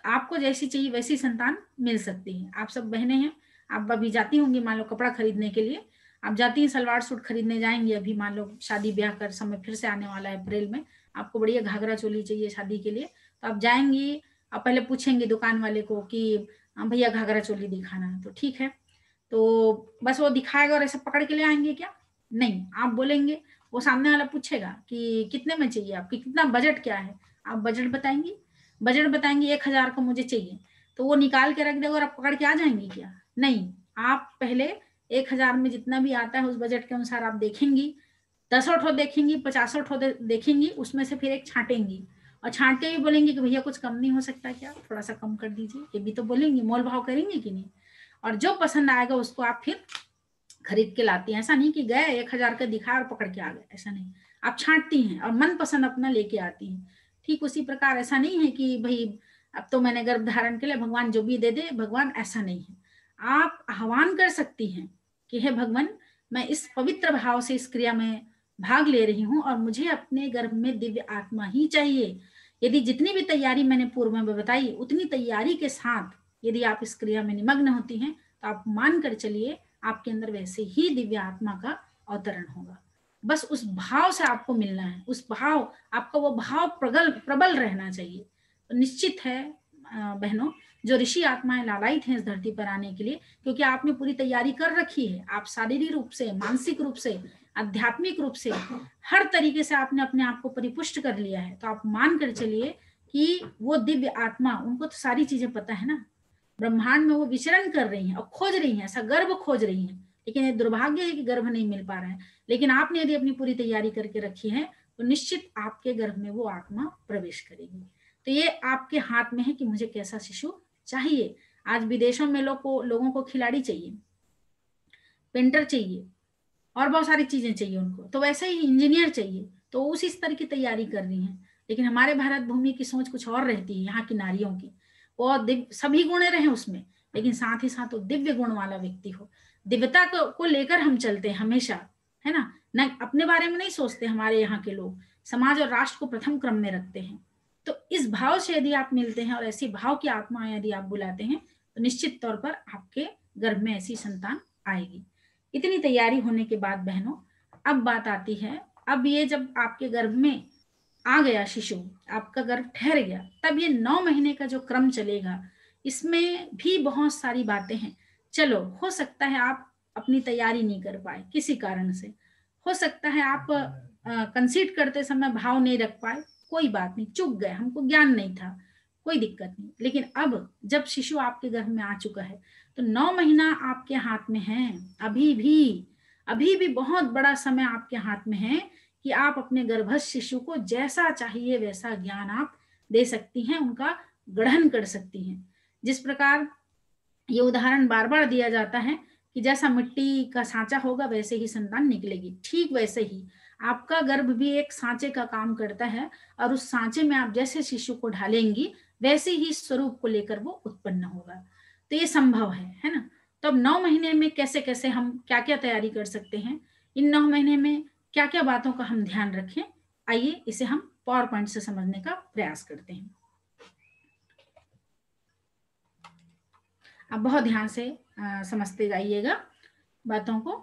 आपको जैसी चाहिए वैसी संतान मिल सकती है। आप सब बहनें हैं, आप अभी जाती होंगी मान लो कपड़ा खरीदने के लिए, आप जाती हैं सलवार सूट खरीदने जाएंगी, अभी मान लो शादी ब्याह कर समय फिर से आने वाला है अप्रैल में, आपको बढ़िया घाघरा चोली चाहिए शादी के लिए, तो आप जाएंगी, आप पहले पूछेंगे दुकान वाले को कि भैया घाघरा चोली दिखाना है, तो ठीक है, तो बस वो दिखाएगा और ऐसे पकड़ के ले आएंगे क्या? नहीं, आप बोलेंगे, वो सामने वाला पूछेगा कि कितने में चाहिए आपकी, कितना बजट क्या है, आप बजट बताएंगी, 1,000 का मुझे चाहिए, तो वो निकाल के रख देगा और आप पकड़ के आ जाएंगी क्या? नहीं, आप पहले 1,000 में जितना भी आता है उस बजट के अनुसार आप देखेंगी, 10 ठो देखेंगी, 50 ठो देखेंगी, उसमें से फिर एक छांटेंगी, और छांट के भी बोलेंगे कि भैया कुछ कम नहीं हो सकता क्या, थोड़ा सा कम कर दीजिए, ये भी तो बोलेंगे, मोल भाव करेंगे कि नहीं, और जो पसंद आएगा उसको आप फिर खरीद के लाती हैं। ऐसा नहीं कि गए 1,000 का दिखाया और पकड़ के आ गए, ऐसा नहीं, आप छांटती हैं और मन पसंद अपना लेके आती हैं। ठीक उसी प्रकार ऐसा नहीं है कि भाई अब तो मैंने गर्भ धारण के लिए भगवान जो भी दे दे भगवान, ऐसा नहीं है। आप आह्वान कर सकती हैं कि हे भगवान, मैं इस पवित्र भाव से इस क्रिया में भाग ले रही हूँ और मुझे अपने गर्भ में दिव्य आत्मा ही चाहिए। यदि जितनी भी तैयारी मैंने पूर्व में बताई उतनी तैयारी के साथ यदि आप इस क्रिया में निमग्न होती हैं तो आप मान कर चलिए आपके अंदर वैसे ही दिव्य आत्मा का अवतरण होगा। बस उस भाव से आपको मिलना है, उस भाव, आपका वो भाव प्रबल रहना चाहिए। तो निश्चित है बहनों, जो ऋषि आत्माएं लालायित हैं इस धरती पर आने के लिए, क्योंकि आपने पूरी तैयारी कर रखी है, आप शारीरिक रूप से, मानसिक रूप से, आध्यात्मिक रूप से, हर तरीके से आपने अपने आप को परिपुष्ट कर लिया है, तो आप मान कर चलिए कि वो दिव्य आत्मा, उनको तो सारी चीजें पता है ना, ब्रह्मांड में वो विचरण कर रही हैं और खोज रही हैं, ऐसा गर्भ खोज रही हैं, लेकिन ये दुर्भाग्य है कि गर्भ नहीं मिल पा रहा है। लेकिन आपने यदि अपनी पूरी तैयारी करके रखी है तो निश्चित आपके गर्भ में वो आत्मा प्रवेश करेगी। तो ये आपके हाथ में है कि मुझे कैसा शिशु चाहिए। आज विदेशों में लोगों को खिलाड़ी चाहिए, पेंटर चाहिए और बहुत सारी चीजें चाहिए उनको, तो वैसे ही इंजीनियर चाहिए, तो उसी स्तर की तैयारी कर रही हैं। लेकिन हमारे भारत भूमि की सोच कुछ और रहती है, यहाँ की नारियों की, वो सभी गुण रहे उसमें, लेकिन साथ ही साथ वो दिव्य गुण वाला व्यक्ति हो। दिव्यता को लेकर हम चलते हैं हमेशा, है ना, न अपने बारे में नहीं सोचते। हमारे यहाँ के लोग समाज और राष्ट्र को प्रथम क्रम में रखते हैं। तो इस भाव से यदि आप मिलते हैं और ऐसी भाव की आत्मा यदि आप बुलाते हैं तो निश्चित तौर पर आपके गर्भ में ऐसी संतान आएगी। इतनी तैयारी होने के बाद बहनों, अब बात आती है, अब ये जब आपके गर्भ में आ गया शिशु, आपका गर्भ ठहर गया, तब ये 9 महीने का जो क्रम चलेगा, इसमें भी बहुत सारी बातें हैं। चलो, हो सकता है आप अपनी तैयारी नहीं कर पाए किसी कारण से, हो सकता है आप कंसीड करते समय भाव नहीं रख पाए, कोई बात नहीं, चूक गए, हमको ज्ञान नहीं था, कोई दिक्कत नहीं। लेकिन अब जब शिशु आपके गर्भ में आ चुका है तो 9 महीना आपके हाथ में है, अभी भी बहुत बड़ा समय आपके हाथ में है कि आप अपने गर्भस्थ शिशु को जैसा चाहिए वैसा ज्ञान आप दे सकती हैं, उनका ग्रहण कर सकती हैं। जिस प्रकार ये उदाहरण बार बार दिया जाता है कि जैसा मिट्टी का सांचा होगा वैसे ही संतान निकलेगी, ठीक वैसे ही आपका गर्भ भी एक सांचे का काम करता है, और उस सांचे में आप जैसे शिशु को ढालेंगी वैसे ही स्वरूप को लेकर वो उत्पन्न होगा। तो ये संभव है ना। तो अब 9 महीने में कैसे कैसे हम क्या क्या तैयारी कर सकते हैं, इन 9 महीने में क्या क्या बातों का हम ध्यान रखें, आइए इसे हम पावर पॉइंट से समझने का प्रयास करते हैं। आप बहुत ध्यान से समझते जाइएगा बातों को।